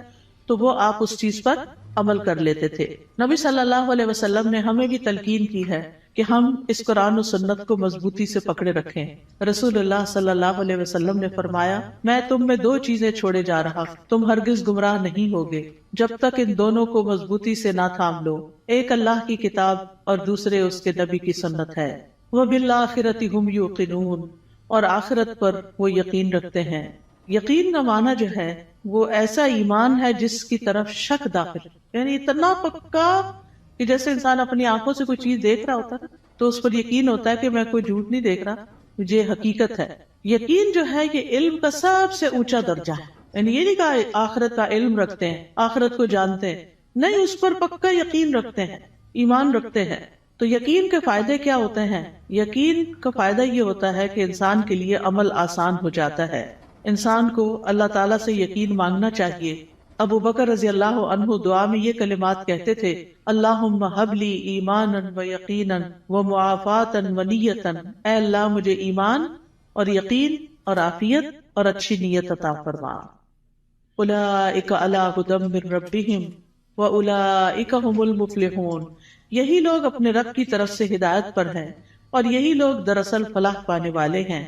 تو وہ آپ اس چیز پر عمل کر لیتے تھے. نبی صلی اللہ علیہ وسلم نے ہمیں بھی تلقین کی ہے کہ ہم اس قرآن و سنت کو مضبوطی سے پکڑے رکھیں. رسول اللہ صلی اللہ علیہ وسلم نے فرمایا میں تم میں دو چیزیں چھوڑے جا رہا، تم ہرگز گمراہ نہیں ہوگے جب تک ان دونوں کو مضبوطی سے نہ تھام لو. ایک اللہ کی کتاب اور دوسرے اس کے نبی کی سنت ہے. وَبِالْآخِرَةِ هُمْ يُوقِنُونَ. اور آخرت پر وہ یقین رکھتے ہیں. یقین کا معنی جو ہے وہ ایسا ایمان ہے جس کی طرف شک داخل، یعنی اتنا پکا کہ جیسے انسان اپنی آنکھوں سے کوئی چیز دیکھ رہا ہوتا ہے تو اس پر یقین ہوتا ہے کہ میں کوئی جھوٹ نہیں دیکھ رہا، مجھے حقیقت ہے. یقین جو ہے یہ علم کا سب سے اونچا درجہ ہے. یعنی یہ نہیں کہا آخرت کا علم رکھتے ہیں، آخرت کو جانتے ہیں، نہیں، اس پر پکا یقین رکھتے ہیں، ایمان رکھتے ہیں. تو یقین کے فائدے کیا ہوتے ہیں؟ یقین کا فائدہ یہ ہوتا ہے کہ انسان کے لیے عمل آسان ہو جاتا ہے. انسان کو اللہ تعالیٰ سے یقین مانگنا چاہیے. ابو بکر رضی اللہ عنہ دعا میں یہ کلمات کہتے تھے اللہم ہب لی ایمانا و یقینا و معافاتا و نیتا. اے اللہ مجھے ایمان اور یقین اور عافیت اور اچھی نیت عطا فرما. اولئک علی ھدی من ربہم واولئک ھم المفلحون. یہی لوگ اپنے رب کی طرف سے ہدایت پر ہیں اور یہی لوگ دراصل فلاح پانے والے ہیں.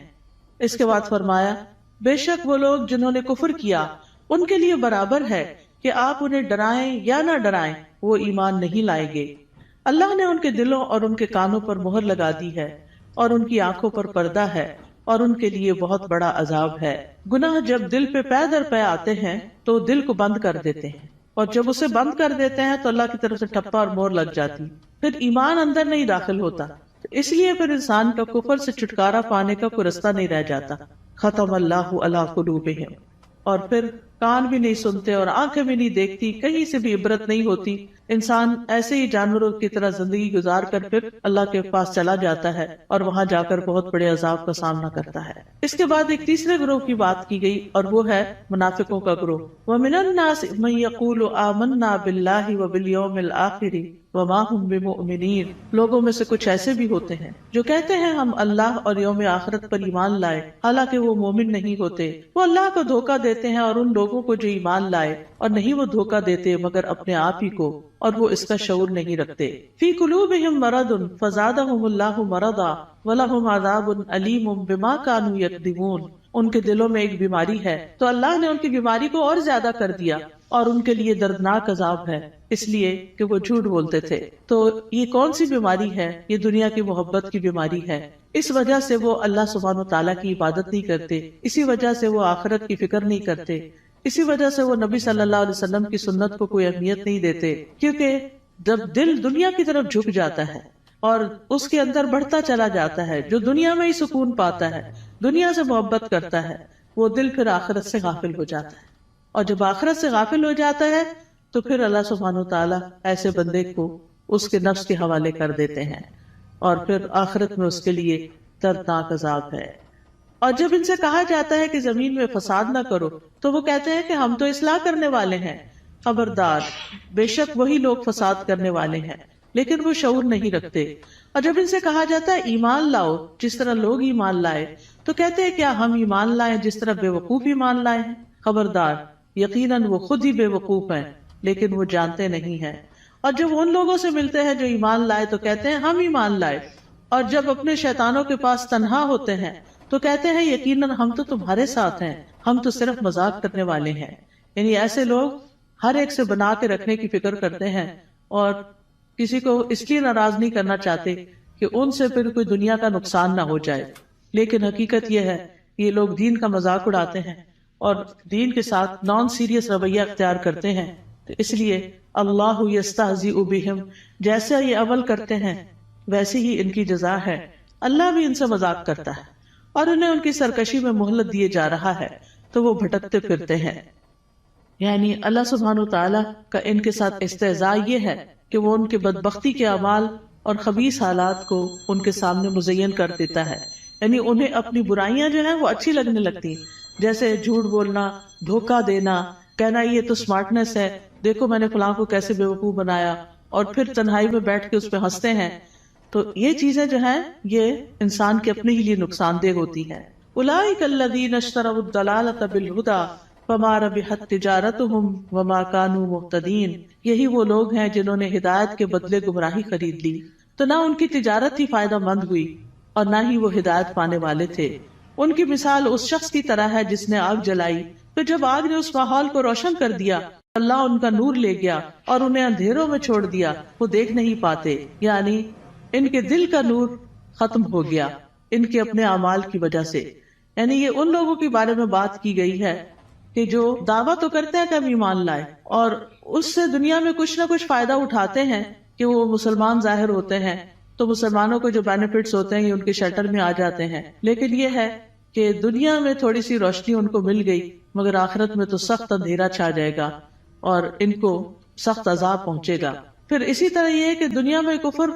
اس کے بعد فرمایا بے شک وہ لوگ جنہوں نے کفر کیا ان کے لیے برابر ہے کہ آپ انہیں ڈرائیں یا نہ ڈرائیں، وہ ایمان نہیں لائیں گے. اللہ نے ان کے دلوں اور ان کے کانوں پر مہر لگا دی ہے اور ان کی آنکھوں پر پردہ ہے اور ان کے لیے بہت بڑا عذاب ہے. گناہ جب دل پہ پے در پے آتے ہیں تو دل کو بند کر دیتے ہیں، اور جب اسے بند کر دیتے ہیں تو اللہ کی طرف سے ٹھپا اور مہر لگ جاتی، پھر ایمان اندر نہیں داخل ہوتا. اس لیے پھر انسان کا کفر سے چھٹکارا پانے کا کوئی رستہ نہیں رہ جاتا. ختم اللہ علی قلوبہم. اور پھر کان بھی نہیں سنتے اور آنکھیں بھی نہیں دیکھتی، کہیں سے بھی عبرت نہیں ہوتی. انسان ایسے ہی جانوروں کی طرح زندگی گزار کر پھر اللہ کے پاس چلا جاتا ہے اور وہاں جا کر بہت بڑے عذاب کا سامنا کرتا ہے. اس کے بعد ایک تیسرے گروہ کی بات کی گئی اور وہ ہے منافقوں کا گروہ. وَمِنَ النَّاسِ مَن يَقُولُ آمَنَّا بِاللَّهِ وَبِالْيَوْمِ الْآخِرِ وَمَا هُمْ بِمُؤْمِنِينَ. لوگوں میں سے کچھ ایسے بھی ہوتے ہیں جو کہتے ہیں ہم اللہ اور یوم آخرت پر ایمان لائے، حالانکہ وہ مومن نہیں ہوتے. وہ اللہ کو دھوکہ دیتے ہیں اور ان لوگوں کو جو ایمان لائے، اور نہیں وہ دھوکہ دیتے مگر اپنے آپ ہی کو، اور وہ اس کا شعور نہیں رکھتے. فی قلوبہم مرض فزادہم اللہ مرضا ولہم عذاب علیم بما کانوا یکذبون. ان کے دلوں میں ایک بیماری ہے تو اللہ نے ان کی بیماری کو اور زیادہ کر دیا اور ان کے لیے دردناک عذاب ہے، اس لیے کہ وہ جھوٹ بولتے تھے. تو یہ کون سی بیماری ہے؟ یہ دنیا کی محبت کی بیماری ہے. اس وجہ سے وہ اللہ سبحانہ و تعالیٰ کی عبادت نہیں کرتے، اسی وجہ سے وہ آخرت کی فکر نہیں کرتے، اسی وجہ سے وہ نبی صلی اللہ علیہ وسلم کی سنت کو کوئی اہمیت نہیں دیتے. کیونکہ جب دل دنیا کی طرف جھک جاتا ہے اور اس کے اندر بڑھتا چلا جاتا ہے، جو دنیا میں ہی سکون پاتا ہے، دنیا سے محبت کرتا ہے، وہ دل پھر آخرت سے غافل ہو جاتا ہے. اور جب آخرت سے غافل ہو جاتا ہے تو پھر اللہ سبحانہ و تعالیٰ ایسے بندے کو اس کے نفس کے حوالے کر دیتے ہیں اور پھر آخرت میں اس کے لیے دردناک عذاب ہے. اور جب ان سے کہا جاتا ہے کہ زمین میں فساد نہ کرو تو وہ کہتے ہیں کہ ہم تو اصلاح کرنے والے ہیں. خبردار، بے شک وہی لوگ فساد کرنے والے ہیں لیکن وہ شعور نہیں رکھتے. اور جب ان سے کہا جاتا ہے ایمان لاؤ جس طرح لوگ ایمان لائے، تو کہتے ہیں کیا ہم ایمان لائیں جس طرح بے وقوف ایمان لائے ہیں؟ خبردار، یقیناً وہ خود ہی بے وقوف ہیں لیکن وہ جانتے نہیں ہیں. اور جب ان لوگوں سے ملتے ہیں جو ایمان لائے تو کہتے ہیں ہم ایمان لائے، اور جب اپنے شیطانوں کے پاس تنہا ہوتے ہیں تو کہتے ہیں یقیناً ہم تو تمہارے ساتھ ہیں، ہم تو صرف مذاق کرنے والے ہیں. یعنی ایسے لوگ ہر ایک سے بنا کے رکھنے کی فکر کرتے ہیں اور کسی کو اس لیے ناراض نہیں کرنا چاہتے کہ ان سے پھر کوئی دنیا کا نقصان نہ ہو جائے. لیکن حقیقت یہ ہے کہ یہ لوگ دین کا مذاق اڑاتے ہیں اور دین کے ساتھ نان سیریس رویہ اختیار کرتے ہیں. تو اس لیے اللہ یستہزئ بہم، جیسا یہ عمل کرتے ہیں ویسی ہی ان کی جزا ہے. اللہ بھی ان سے مذاق کرتا ہے اور انہیں ان کی سرکشی میں مہلت دیے جا رہا ہے تو وہ بھٹکتے پھرتے ہیں. یعنی اللہ سبحانہ وتعالی کا ان کے ساتھ استہزاء یہ ہے کہ وہ ان کے بدبختی کے اعمال اور خبیث حالات کو ان کے سامنے مزین کر دیتا ہے. یعنی انہیں اپنی برائیاں جو ہیں وہ اچھی لگنے لگتی، جیسے جھوٹ بولنا، دھوکہ دینا، کہنا یہ تو سمارٹنس ہے، دیکھو میں نے فلاں کو کیسے بیوقوف بنایا، اور پھر تنہائی میں بیٹھ کے اس پہ ہنستے ہیں. تو یہ چیزیں جو ہیں یہ انسان کے اپنے ہی لیے نقصان دہ ہوتی ہیں. اولئک الذین اشتروا الضلالۃ بالہدی فما ربحت تجارتہم وما کانوا مہتدین. یہی وہ لوگ ہیں جنہوں نے ہدایت کے بدلے گمراہی خرید لی تو نہ ان کی تجارت ہی فائدہ مند ہوئی اور نہ ہی وہ ہدایت پانے والے تھے. ان کی مثال اس شخص کی طرح ہے جس نے آگ جلائی، تو جب آگ نے اس ماحول کو روشن کر دیا اللہ ان کا نور لے گیا اور انہیں اندھیروں میں چھوڑ دیا، وہ دیکھ نہیں پاتے. یعنی ان کے دل کا نور ختم ہو گیا ان کے اپنے اعمال کی وجہ سے. یعنی یہ ان لوگوں کے بارے میں بات کی گئی ہے کہ جو دعویٰ تو کرتے ہیں کہ ہم ایمان لائے اور اس سے دنیا میں کچھ نہ کچھ فائدہ اٹھاتے ہیں کہ وہ مسلمان ظاہر ہوتے ہیں تو مسلمانوں کو جو بینیفٹس ہوتے ہیں یہ ان کے شیلٹر میں آ جاتے ہیں. لیکن یہ ہے کہ دنیا میں تھوڑی سی روشنی ان کو مل گئی مگر آخرت میں تو سخت اندھیرا چھا جائے گا اور ان کو سخت عذاب پہنچے گا. پھر اسی طرح یہ ہے کہ دنیا میں کفر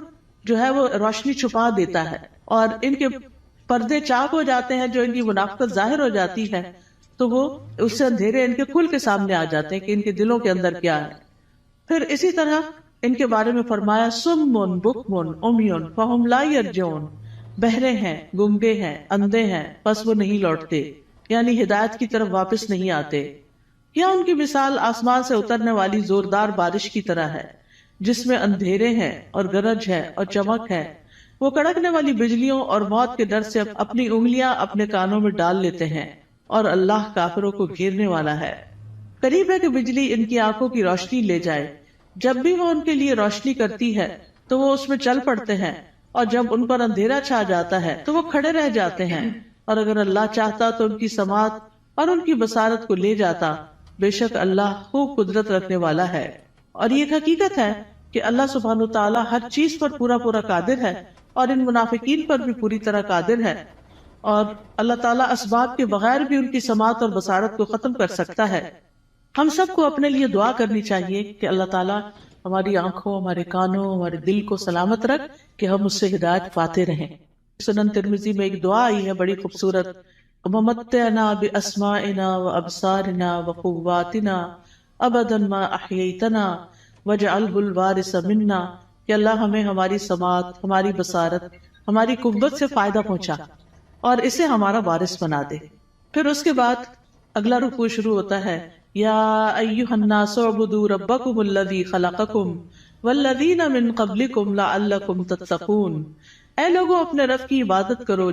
جو ہے وہ روشنی چھپا دیتا ہے اور ان کے پردے چاک ہو جاتے ہیں، جو ان کی منافقت ظاہر ہو جاتی ہے تو وہ اس سے اندھیرے ان کے کھل کے سامنے آ جاتے ہیں کہ ان کے دلوں کے اندر کیا ہے. پھر اسی طرح ان کے بارے میں فرمایا سم بکم عمی فہم لا یرجعون، بہرے ہیں، گنگے ہیں، اندھے ہیں، پس وہ نہیں لوٹتے، یعنی ہدایت کی طرف واپس نہیں آتے. یا ان کی مثال آسمان سے اترنے والی زوردار بارش کی طرح ہے جس میں اندھیرے ہیں اور گرج ہے اور چمک ہے. وہ کڑکنے والی بجلیوں اور موت کے ڈر سے اپنی انگلیاں اپنے کانوں میں ڈال لیتے ہیں اور اللہ کافروں کو گھیرنے والا ہے. قریب ہے کہ بجلی ان کی آنکھوں کی روشنی لے جائے، جب بھی وہ ان کے لیے روشنی کرتی ہے تو وہ اس میں چل پڑتے ہیں، اور جب ان پر اندھیرا چھا جاتا ہے تو وہ کھڑے رہ جاتے ہیں. اور اگر اللہ چاہتا تو ان کی سماعت اور ان کی بصارت کو لے جاتا، بے شک اللہ خوب قدرت رکھنے والا ہے. اور یہ حقیقت ہے کہ اللہ سبحانہ تعالیٰ ہر چیز پر پورا قادر ہے اور ان منافقین پر بھی پوری طرح قادر ہے، اور اللہ تعالیٰ اسباب کے بغیر بھی ان کی سماعت اور بصارت کو ختم کر سکتا ہے. ہم سب کو اپنے لیے دعا کرنی چاہیے کہ اللہ تعالیٰ ہماری آنکھوں، ہمارے کانوں، ہمارے دل کو سلامت رکھ کہ ہم اس سے ہدایت پاتے رہیں. سنن ترمذی میں ایک دعا آئی ہے بڑی خوبصورت، وَمَتِّعْنَا بِأَسْمَاعِنَا وَأَبْصَارِنَا وَقُوَّاتِنَا أَبَدًا مَا أَحْيَيْتَنَا وَاجْعَلْهُ الْوَارِثَ مِنَّا، کہ اللہ ہمیں ہماری سماعت، ہماری بصارت، ہماری قوت سے فائدہ پہنچا اور اسے ہمارا وارث بنا دے. پھر اس کے بعد اگلا رکوع شروع ہوتا ہے، یا ایھا الناس اعبدوا ربکم الذی خلقکم والذین من قبلکم لعلکم تتقون. اے لوگوں اپنے رب کی عبادت کرو،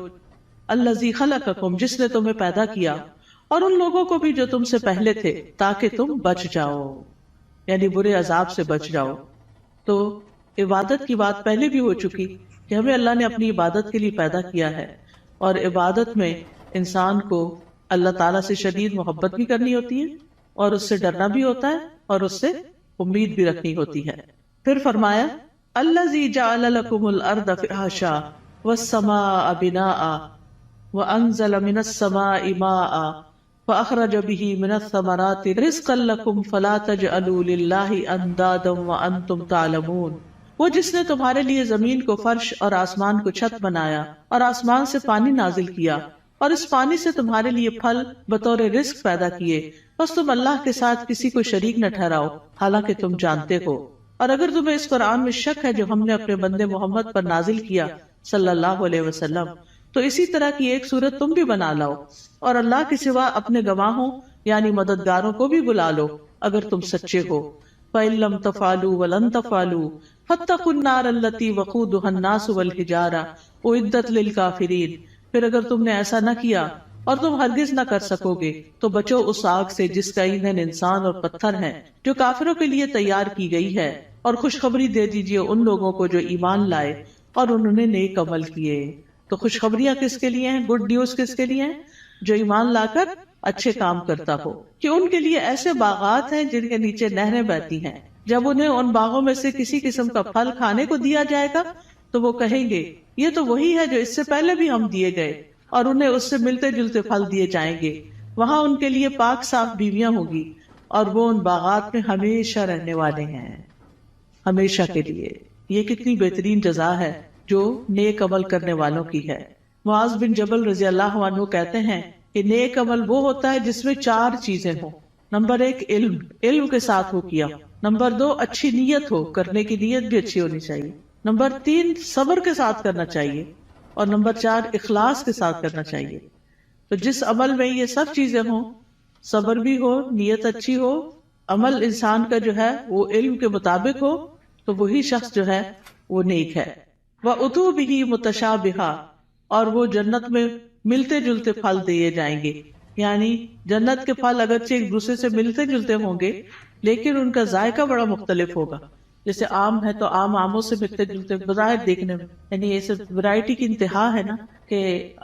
الذی خلقکم جس نے تمہیں پیدا کیا، اور ان لوگوں کو بھی جو تم سے پہلے تھے، تاکہ تم بچ جاؤ، یعنی برے عذاب سے بچ جاؤ. تو عبادت کی بات پہلے بھی ہو چکی کہ ہمیں اللہ نے اپنی عبادت کے لیے پیدا کیا ہے، اور عبادت میں انسان کو اللہ تعالیٰ سے شدید محبت بھی کرنی ہوتی ہے اور اس سے ڈرنا بھی ہوتا ہے اور اس سے امید بھی رکھنی ہوتی ہے. پھر فرمایا الذی جعل لکم الارض فراشا والسماء بناء وانزل من السماء ماء فاخرج به من الثمرات رزقا لکم فلا تجعلوا للہ اندادا وانتم تعلمون. وہ جس نے تمہارے لیے زمین کو فرش اور آسمان کو چھت بنایا اور آسمان سے پانی نازل کیا اور اس پانی سے تمہارے لیے پھل بطور رزق پیدا کیے، بس تم اللہ کے ساتھ کسی کو شریک نہ ٹھہراؤ حالانکہ تم جانتے ہو. اور اگر تمہیں اس قرآن میں شک ہے جو ہم نے اپنے بندے محمد پر نازل کیا صلی اللہ علیہ وسلم، تو اسی طرح کی ایک صورت تم بھی بنا لاؤ، اور اللہ کے سوا اپنے گواہوں یعنی مددگاروں کو بھی بلا لو اگر تم سچے ہو۔ فَإِن لَّمْ تَفْعَلُوا وَلَن تَفْعَلُوا فَاتَّقُوا النَّارَ الَّتِي وَقُودُهَا النَّاسُ وَالْحِجَارَةُ أُعِدَّتْ لِلْكَافِرِينَ، پھر اگر تم نے ایسا نہ کیا اور تم ہرگز نہ کر سکو گے تو بچو اس آگ سے جس کا ایندھن انسان اور پتھر ہے، جو کافروں کے لیے تیار کی گئی ہے، اور خوشخبری دے دیجئے ان لوگوں کو جو ایمان لائے اور انہوں نے نیک عمل کیے۔ تو خوشخبریاں کس کے لیے ہیں؟ گڈ نیوز کس کے لیے ہیں؟ جو ایمان لا کر اچھے کام کرتا ہو، کہ ان کے لیے ایسے باغات ہیں جن کے نیچے نہریں بہتی ہیں، جب انہیں ان باغوں میں سے کسی قسم کا پھل کھانے کو دیا جائے گا تو وہ کہیں گے یہ تو وہی ہے جو اس سے پہلے بھی ہم دیے گئے، اور انہیں اس سے ملتے جلتے پھل دیے جائیں گے۔ وہاں ان کے لیے پاک صاف بیویاں ہوگی اور وہ ان باغات میں ہمیشہ رہنے والے ہیں، ہمیشہ کے لیے۔ یہ کتنی بہترین جزا ہے جو نیک عمل کرنے والوں کی ہے۔ معاذ بن جبل رضی اللہ عنہ کہتے ہیں کہ نیک عمل وہ ہوتا ہے جس میں 4 چیزیں ہوں۔ نمبر 1 علم کے ساتھ ہو کیا۔ نمبر 2 اچھی نیت ہو، کرنے کی نیت بھی اچھی ہونی چاہیے۔ نمبر 3 صبر کے ساتھ کرنا چاہیے، اور نمبر 4 اخلاص کے ساتھ کرنا چاہیے۔ تو جس عمل میں یہ سب چیزیں ہوں، صبر بھی ہو، نیت اچھی ہو، عمل انسان کا جو ہے وہ علم کے مطابق ہو، تو وہی شخص جو ہے وہ نیک ہے۔ وَأُتُوا بِهِ مُتَشَابِهًا، اور وہ جنت میں ملتے جلتے پھل دیے جائیں گے، یعنی جنت کے پھل اگرچہ ایک دوسرے سے ملتے جلتے ہوں گے لیکن ان کا ذائقہ بڑا مختلف ہوگا۔ جیسے آم ہے تو آموں سے ملتے جلتے بظاہر دیکھنے میں، یعنی یہ سب ورائٹی کی انتہا ہے نا، کہ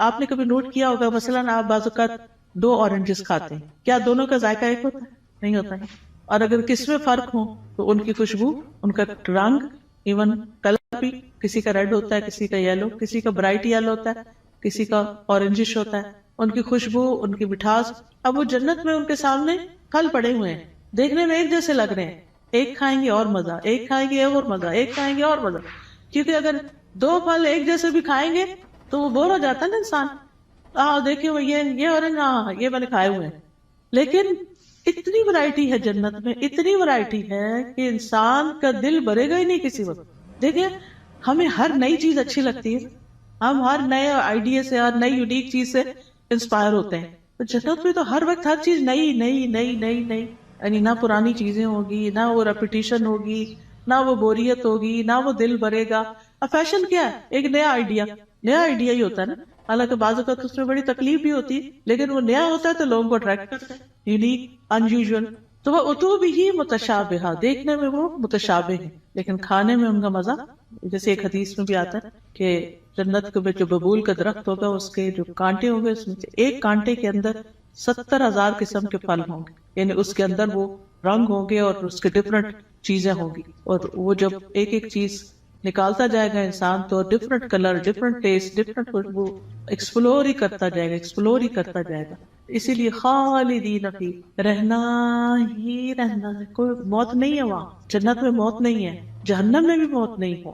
آپ نے کبھی نوٹ کیا ہوگا مثلاً آپ بعض اوقات 2 اورنجز کھاتے ہیں، کیا دونوں کا ذائقہ ایک ہوتا ہے؟ نہیں ہوتا ہے۔ اور اگر کس میں فرق ہو تو ان کی خوشبو، ان کا رنگ، ایون کلر بھی، کسی کا ریڈ ہوتا ہے، کسی کا یلو، کسی کا برائٹ یلو ہوتا ہے، کسی کا اورنجش ہوتا ہے، ان کی خوشبو، ان کی مٹھاس۔ اب وہ جنت میں ان کے سامنے پھل پڑے ہوئے ہیں، دیکھنے میں ایک جیسے لگ رہے ہیں، ایک کھائیں گے اور مزہ، ایک کھائیں گے اور مزہ، ایک کھائیں گے اور مزہ، کیونکہ اگر 2 پھل ایک جیسے بھی کھائیں گے تو وہ بور ہو جاتا ہے نا انسان۔ دیکھیں وہ یہ اورنج، یہ میں نے کھائے ہوئے ہیں۔ لیکن اتنی ورائٹی ہے جنت میں، اتنی ورائٹی ہے کہ انسان کا دل بھرے گا ہی نہیں کسی وقت۔ دیکھیں ہمیں ہر نئی چیز اچھی لگتی ہے، ہم ہر نئے آئیڈیا سے، ہر نئی یونیک چیز سے انسپائر ہوتے ہیں۔ تو جنت میں تو ہر وقت ہر چیز نئی نئی نئی نئی نئی، یعنی نہ پرانی چیزیں ہوگی، نہ وہ ریپیٹیشن ہوگی، نہ وہ بوریت ہوگی، نہ وہ دل بھرے گا۔ اب فیشن کیا ہے؟ ایک نیا آئیڈیا ہی ہوتا ہے نا، حالانکہ بعض اوقات اس میں بڑی تکلیف بھی ہوتی ہے، لیکن وہ نیا ہوتا ہے تو لوگوں کو اٹریکٹ کرتا ہے، یونیک، انیوژل۔ تو وہ اتو بھی متشابہہ، دیکھنے میں وہ متشابہ ہے لیکن کھانے میں ان کا مزہ، جیسے ایک حدیث میں بھی آتا ہے کہ جنت میں جو ببول کا درخت ہوگا اس کے جو کانٹے ہوں گے، اس میں سے ایک کانٹے کے اندر 70,000 قسم کے پھل ہوں گے، یعنی اس کے اندر وہ رنگ ہوں گے اور اس کے ڈفرنٹ چیزیں ہوں گی، اور وہ جب ایک ایک چیز نکالتا جائے گا انسان تو different colour, different test, different خوشبو، ایکسپلور ہی کرتا جائے گا، ایکسپلور ہی کرتا جائے گا۔ اسی لیے خالدین فی، رہنا ہی رہنا ہے، کوئی موت نہیں ہے وہاں، جنت میں موت نہیں ہے، جہنم میں بھی موت نہیں ہو۔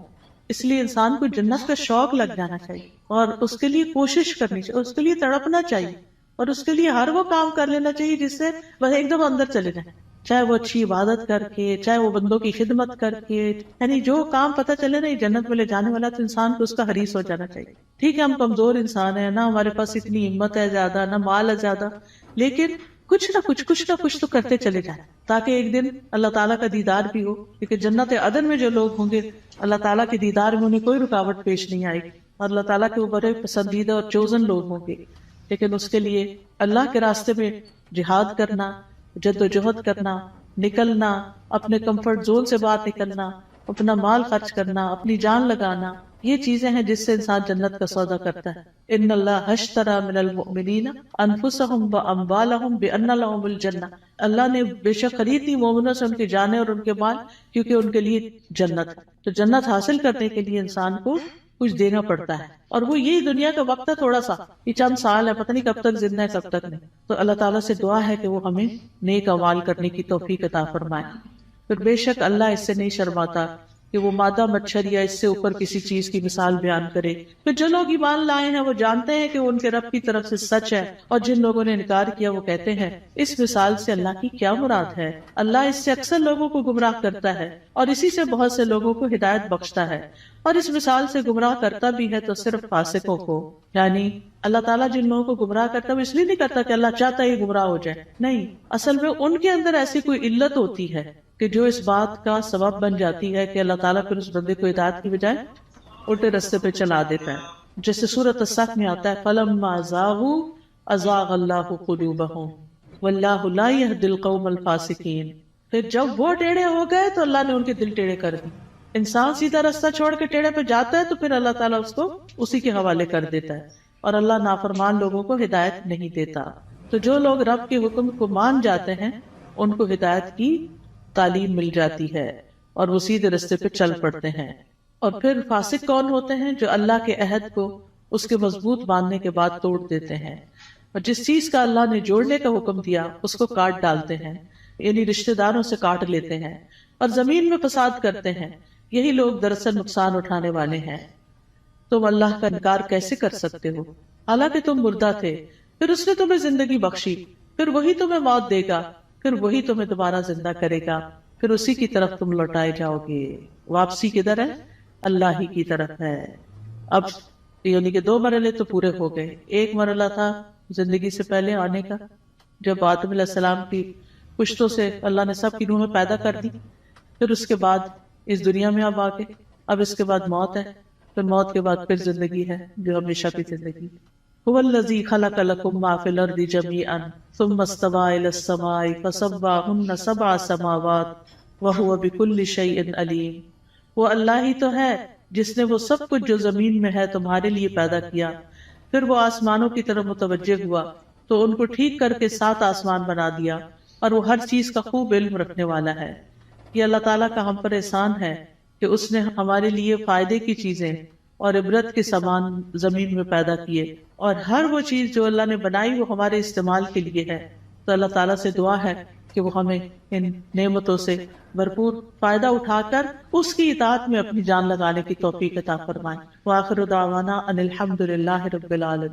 اس لیے انسان کو جنت کا شوق لگ جانا چاہیے اور اس کے لیے کوشش کرنی چاہیے، اس کے لیے تڑپنا چاہیے، اور اس کے لیے ہر وہ کام کر لینا چاہیے جس سے بس ایک دم اندر چلے جائیں، چاہے وہ اچھی عبادت کر کے، چاہے وہ بندوں کی خدمت کر کے، یعنی جو کام پتہ چلے نا یہ جنت میں لے جانے والا، تو انسان کو اس کا حریص ہو جانا چاہیے۔ ٹھیک ہے ہم کمزور انسان ہیں، نہ ہمارے پاس اتنی ہمت ہے زیادہ، نہ مال ہے زیادہ، لیکن کچھ نہ کچھ تو کرتے چلے جائیں تاکہ ایک دن اللہ تعالیٰ کا دیدار بھی ہو، کیونکہ جنت عدن میں جو لوگ ہوں گے اللہ تعالیٰ کے دیدار میں انہیں کوئی رکاوٹ پیش نہیں آئے گی، اور اللہ تعالیٰ کے وہ بڑے پسندیدہ اور چوزن لوگ ہوں گے۔ لیکن اس کے لیے اللہ کے راستے میں جہاد کرنا، جد و جہد کرنا، نکلنا، اپنے کمفرٹ زون سے باہر نکلنا، اپنا مال خرچ کرنا، اپنی جان لگانا، یہ چیزیں ہیں جس سے انسان جنت کا سودا کرتا ہے۔ ان اللہ اشتری من المؤمنین انفسهم واموالهم بان لهم الجنہ، اللہ نے بے شک خرید لی مومنوں سے ان کی جانیں اور ان کے مال، کیونکہ ان کے لیے جنت ہے۔ تو جنت حاصل کرنے کے لیے انسان کو کچھ دینا پڑتا ہے، اور وہ یہی دنیا کا وقت ہے، تھوڑا سا، یہ چند سال ہے، پتہ نہیں کب تک زندہ ہے کب تک نہیں۔ تو اللہ تعالیٰ سے دعا ہے کہ وہ ہمیں نیک اعمال کرنے کی توفیق عطا فرمائے۔ پھر بے شک اللہ اس سے نہیں شرماتا کہ وہ مادہ مچھر یا اس سے اوپر کسی چیز کی مثال بیان کرے. پھر جو لوگ ایمان لائے ہیں وہ جانتے ہیں کہ وہ ان کے رب کی طرف سے سچ ہے، اور جن لوگوں نے انکار کیا وہ کہتے ہیں اس مثال سے اللہ کی کیا مراد ہے. اللہ اس سے اکثر لوگوں کو گمراہ کرتا ہے اور اسی سے بہت سے لوگوں کو ہدایت بخشتا ہے، اور اس مثال سے گمراہ کرتا بھی ہے تو صرف فاسقوں کو. یعنی اللہ تعالیٰ جن لوگوں کو گمراہ کرتا ہے وہ اس لیے نہیں کرتا کہ اللہ چاہتا ہے یہ گمراہ ہو جائے، نہیں، اصل میں ان کے اندر ایسی کوئی علت ہوتی ہے کہ جو اس بات کا سبب بن جاتی ہے کہ اللہ تعالیٰ پھر اس بندے کو ہدایت کی بجائے الٹے راستے پہ چلا دیتا ہے. جیسے سورۃ الصف میں آتا ہے فَلَمَّا زَاغُوا أَزَاغَ اللَّهُ قُلُوبَهُمْ وَاللَّهُ لَا يَهْدِي الْقَوْمَ الْفَاسِقِينَ. پھر جب وہ ٹیڑھے ہو گئے تو اللہ نے ان کے دل ٹیڑھے کر دی. انسان سیدھا راستہ چھوڑ کے ٹیڑھے پہ جاتا ہے تو پھر اللہ تعالیٰ اس کو اسی کے حوالے کر دیتا ہے، اور اللہ نافرمان لوگوں کو ہدایت نہیں دیتا. تو جو لوگ رب کے حکم کو مان جاتے ہیں ان کو ہدایت کی تعلیم مل جاتی ہے اور وہ سیدھے راستے پہ چل پڑتے ہیں. اور پھر فاسق کون ہوتے ہیں؟ جو اللہ کے عہد کو اس کے مضبوط باندھنے کے بعد توڑ دیتے ہیں، اور جس چیز کا اللہ نے جوڑنے کا حکم دیا اس کو کاٹ ڈالتے ہیں، یعنی رشتہ داروں سے کاٹ لیتے ہیں اور زمین میں فساد کرتے ہیں. یہی لوگ دراصل نقصان اٹھانے والے ہیں. تم اللہ کا انکار کیسے کر سکتے ہو حالانکہ تم مردہ تھے، پھر اس نے تمہیں زندگی بخشی، پھر وہی تمہیں موت دے گا، پھر وہی تمہیں دوبارہ زندہ کرے گا، پھر اسی کی طرف تم لوٹائے جاؤ گے. واپسی کدھر ہے؟ اللہ ہی کی طرف ہے. اب یعنی کہ 2 مرحلے تو پورے ہو گئے. ایک مرحلہ تھا زندگی سے پہلے آنے کا، جب آدم علیہ السلام کی پشتوں سے اللہ نے سب کی روحیں پیدا کر دی. پھر اس کے بعد اس دنیا میں اب آگے، اب اس کے بعد موت ہے، پھر موت کے بعد پھر زندگی ہے جو ہمیشہ کی زندگی. هو الذی خلق لکم ما فی الارض جمیعا ثم استوى الی السماء فسواہن 7 سماوات وہو بکل شیء علیم. وہ اللہ ہی تو ہے جس نے وہ سب کچھ جو زمین میں ہے تمہارے لیے پیدا کیا، پھر وہ آسمانوں کی طرف متوجہ ہوا تو ان کو ٹھیک کر کے 7 آسمان بنا دیا، اور وہ ہر چیز کا خوب علم رکھنے والا ہے. یہ اللہ تعالیٰ کا ہم پر احسان ہے کہ اس نے ہمارے لیے فائدے کی چیزیں اور عبرت کے سامان زمین میں پیدا کیے، اور ہر وہ چیز جو اللہ نے بنائی وہ ہمارے استعمال کے لیے ہے. تو اللہ تعالیٰ سے دعا ہے کہ وہ ہمیں ان نعمتوں سے بھرپور فائدہ اٹھا کر اس کی اطاعت میں اپنی جان لگانے کی توفیق عطا فرمائے. وآخر دعوانا ان الحمد للہ رب العالمین.